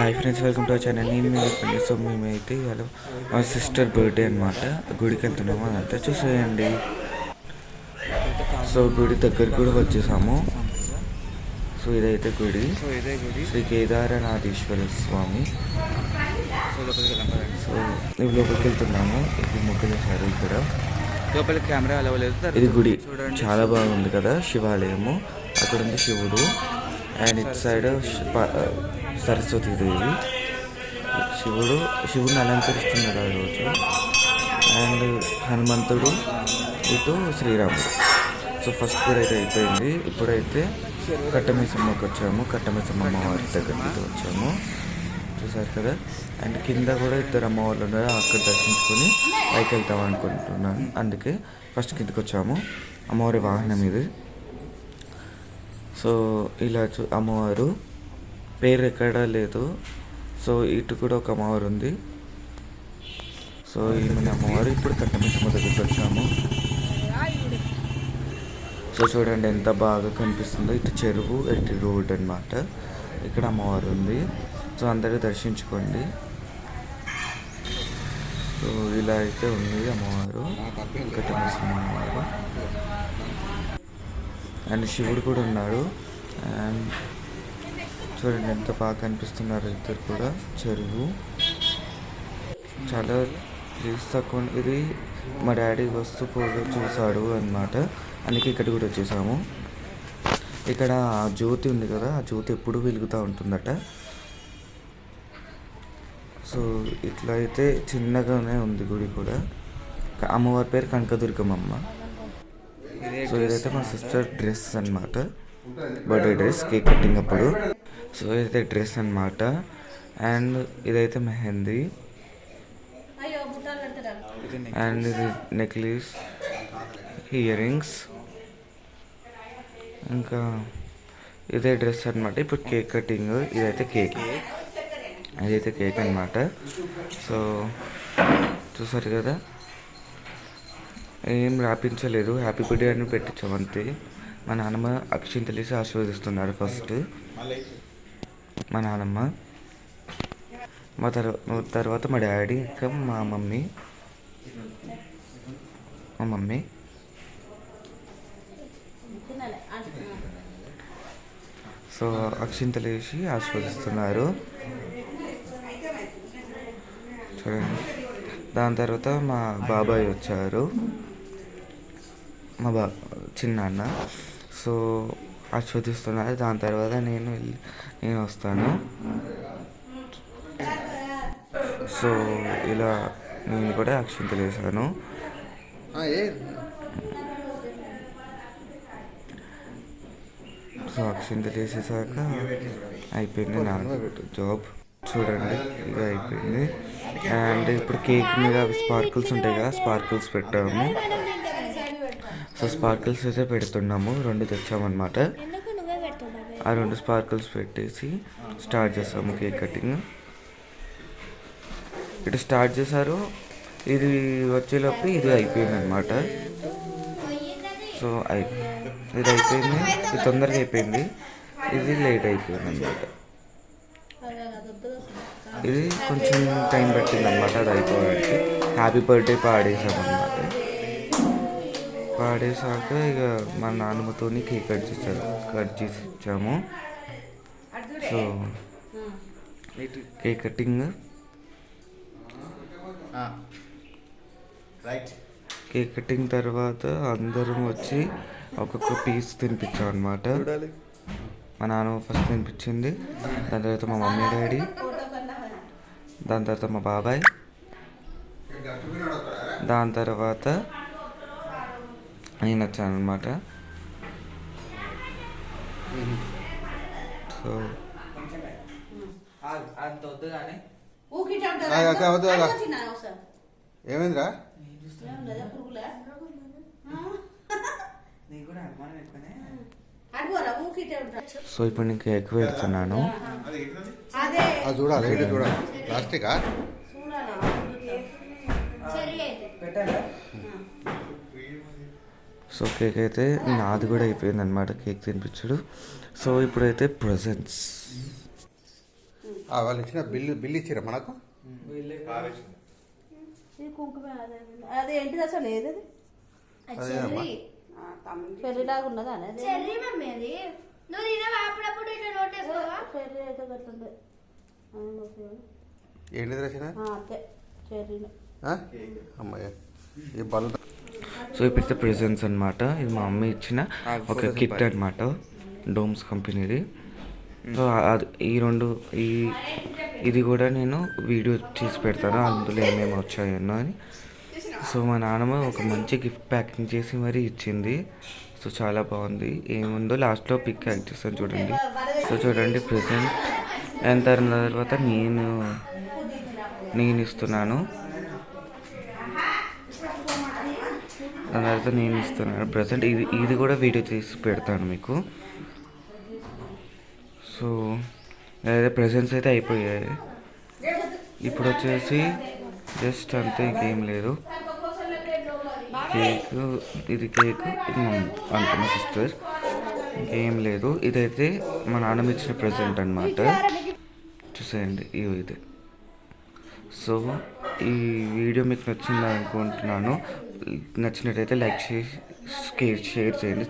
Hi friends, welcome to our channel. నేను మీరు చెప్పండి. సో మేమైతే ఇవాళ మా సిస్టర్ బర్త్డే అనమాట. గుడికి వెళ్తున్నాము, అదంతా చూసేయండి. సో గుడి దగ్గరికి కూడా వచ్చేసాము. సో ఇదైతే గుడి శ్రీ కేదారనాథేశ్వర స్వామి. సో ఇవి లోపలికి వెళ్తున్నాము. ఇది ముగ్గులేశారు ఇక్కడ లోపలికి కెమెరా అలవ్ లేదు. ఇది గుడి చాలా బాగుంది కదా, శివాలయము. అక్కడ ఉంది శివుడు అండ్ ఇటు సైడ్ సరస్వతీదేవి. శివుడిని అలంకరిస్తున్నాడు ఆ రోజు. అండ్ హనుమంతుడు, ఇటు శ్రీరాముడు. సో ఫస్ట్ కూడా అయితే అయిపోయింది. ఇప్పుడైతే కట్టమేసమ్మకి వచ్చాము. కట్టమేసమ్మ అమ్మవారి దగ్గరికి వచ్చాము, చూసారు కదా. అండ్ కింద కూడా ఇద్దరు అమ్మవాళ్ళు ఉన్నారు, అక్కడ దర్శించుకొని పైకి వెళ్తాం అనుకుంటున్నాను. అందుకే ఫస్ట్ కిందకి వచ్చాము. అమ్మవారి వాహనం ఇది. సో ఇలా అమ్మవారు పేరు ఎక్కడా లేదు. సో ఇటు కూడా ఒక అమ్మవారు ఉంది. సో ఈమె అమ్మవారు. ఇప్పుడు కట్టమేసమ్మ దగ్గరికి వచ్చాము. సో చూడండి ఎంత బాగా కనిపిస్తుందో. ఇటు చెరువు, ఇటు రోడ్ అనమాట. ఇక్కడ అమ్మవారు ఉంది. సో అందరూ దర్శించుకోండి. సో ఇలా అయితే ఉంది అమ్మవారు, కట్టమేసమ్మ అమ్మవారు. అండ్ శివుడు కూడా ఉన్నాడు. అండ్ చూడండి ఎంత బాగా కనిపిస్తున్నారు ఇద్దరు కూడా. చెరువు చాలా ప్లేస్ తక్కువ. ఇది మా డాడీ వస్తూ పోతూ చూశాడు అన్నమాట. అందుకే ఇక్కడ కూడా వచ్చేసాము. ఇక్కడ జ్యోతి ఉంది కదా, ఆ జ్యోతి ఎప్పుడు వెలుగుతూ ఉంటుందట. సో ఇట్లా అయితే చిన్నగానే ఉంది గుడి కూడా. అమ్మవారి పేరు కనకదుర్గమ్మ. సో ఇదైతే మా సిస్టర్ డ్రెస్ అన్నమాట, బర్త్డే డ్రెస్, కేక్ కటింగ్ అప్పుడు. సో ఇదైతే డ్రెస్ అన్నమాట. అండ్ ఇదైతే మెహందీ. అండ్ ఇది నెక్లెస్, ఇయర్ రింగ్స్. ఇంకా ఇదే డ్రెస్ అనమాట. ఇప్పుడు కేక్ కటింగ్. ఇదైతే కేక్, అదైతే కేక్ అనమాట. సో చూసారు కదా, ఏం రాపించలేదు, హ్యాపీ బర్త్డే అని పెట్టించాము అంతే. మా నాన్నమ్మ అక్షింతలేసి ఆశీర్వదిస్తున్నారు ఫస్ట్. మా నాన్నమ్మ, మా తర్వాత మా డాడీ, ఇంకా మా మమ్మీ. సో అక్షింతలేసి ఆశీర్వదిస్తున్నారు చూడండి. దాని తర్వాత మా బాబాయ్ వచ్చారు, మా చిన్నాన్న. సో ఆస్వాదిస్తున్నారు. దాని తర్వాత నేను వస్తాను. సో ఇలా నేను కూడా అక్షింతలు వేసాను. సో అక్షింతలు వేసేసాక అయిపోయింది నా జాబ్. చూడండి ఇక అయిపోయింది. అండ్ ఇప్పుడు కేక్ మీద స్పార్కిల్స్ ఉంటాయి కదా, స్పార్కిల్స్ పెట్టాము. సో స్పార్కిల్స్ అయితే పెడుతున్నాము. 2 తెచ్చామన్నమాట. ఆ 2 స్పార్కిల్స్ పెట్టేసి స్టార్ట్ చేస్తాము కేక్ కటింగ్. ఇటు స్టార్ట్ చేశారు, ఇది వచ్చేలోపు ఇది అయిపోయింది అనమాట. సో ఇది అయిపోయింది, ఇది తొందరగా అయిపోయింది, ఇది లేట్ అయిపోయింది అనమాట. ఇది కొంచెం టైం పట్టింది అనమాట అది అయిపోవడానికి. Happy birthday పాడేసామన్నమాట. పాడేసాక ఇక మా నాన్నమ్మతో కేక్ కట్ చేసి ఇచ్చాము. So cake cutting, cake cutting తర్వాత అందరం వచ్చి ఒక్కొక్క పీస్ తినిపించాం అనమాట. మా నాన్న ఫస్ట్ తినిపించింది, దాని తర్వాత మా మమ్మీ డాడీ, దాని తర్వాత మా బాబాయ్, దాని తర్వాత నేను వచ్చాను అనమాట. సో ఏమైందిరా? సో ఇప్పుడు నేను కేక్ పెడుతున్నాను. చూడాలి ప్లాస్టికా? సో కేక్ అయితే నాది కూడా అయిపోయింది అనమాట, కేక్ తినిపించడు. సో ఇప్పుడైతే ప్రజెంట్స్ వాళ్ళు ఇచ్చిన బిల్లు ఇచ్చిరా మనకు? ఈ కుంకుమ అది ఏంటిది అసలు ఏది అదే అమ్మా. పెళ్లిలాగా ఉన్నదా అనేది చెర్రీ మమ్మీ అది నువ్వు తినవా అప్పుడప్పుడు ఇట్లా నోటేసుకోవా చెర్రీ అయితే గట్లుండే ఏంటిది రచన? అంతే చెర్రీని అమ్మాయి ఈ బల్ల సో ఇప్పుడైతే ప్రెజెంట్స్ అనమాట. ఇది మా మమ్మీ ఇచ్చిన ఒక కిట్ అనమాట, డోమ్స్ కంపెనీది. సో ఇది కూడా నేను వీడియో తీసి పెడతాను అందులో ఏమేమి వచ్చాయన్నో అని. సో మా నాన్నమ్మ ఒక మంచి గిఫ్ట్ ప్యాకింగ్ చేసి మరీ ఇచ్చింది. సో చాలా బాగుంది. ఏముందో లాస్ట్లో పిక్ యాడ్ చేస్తాను చూడండి. సో చూడండి ప్రెజెంట్ అయిన తర్వాత నేను ఇస్తున్నాను. దాని తర్వాత నేను ఇస్తున్నాను ప్రజెంట్. ఇది కూడా వీడియో తీసి పెడతాను మీకు. సో అదే ప్రెజెంట్స్ అయితే అయిపోయాయి. ఇప్పుడు వచ్చేసి జస్ట్ అంతే, ఇంకేం లేదు. కేక్, ఇది కేక్, ఇది అంతే మా సిస్టర్, ఇంకేం లేదు. ఇదైతే మా నాన్నమ్మ ఇచ్చిన ప్రెజెంట్ అనమాట. చూసేయండి ఇది. సో ఈ వీడియో మీకు నచ్చింది అనుకుంటున్నాను. నచ్చినట్టయితే లైక్ చేసి షేర్ చేయండి.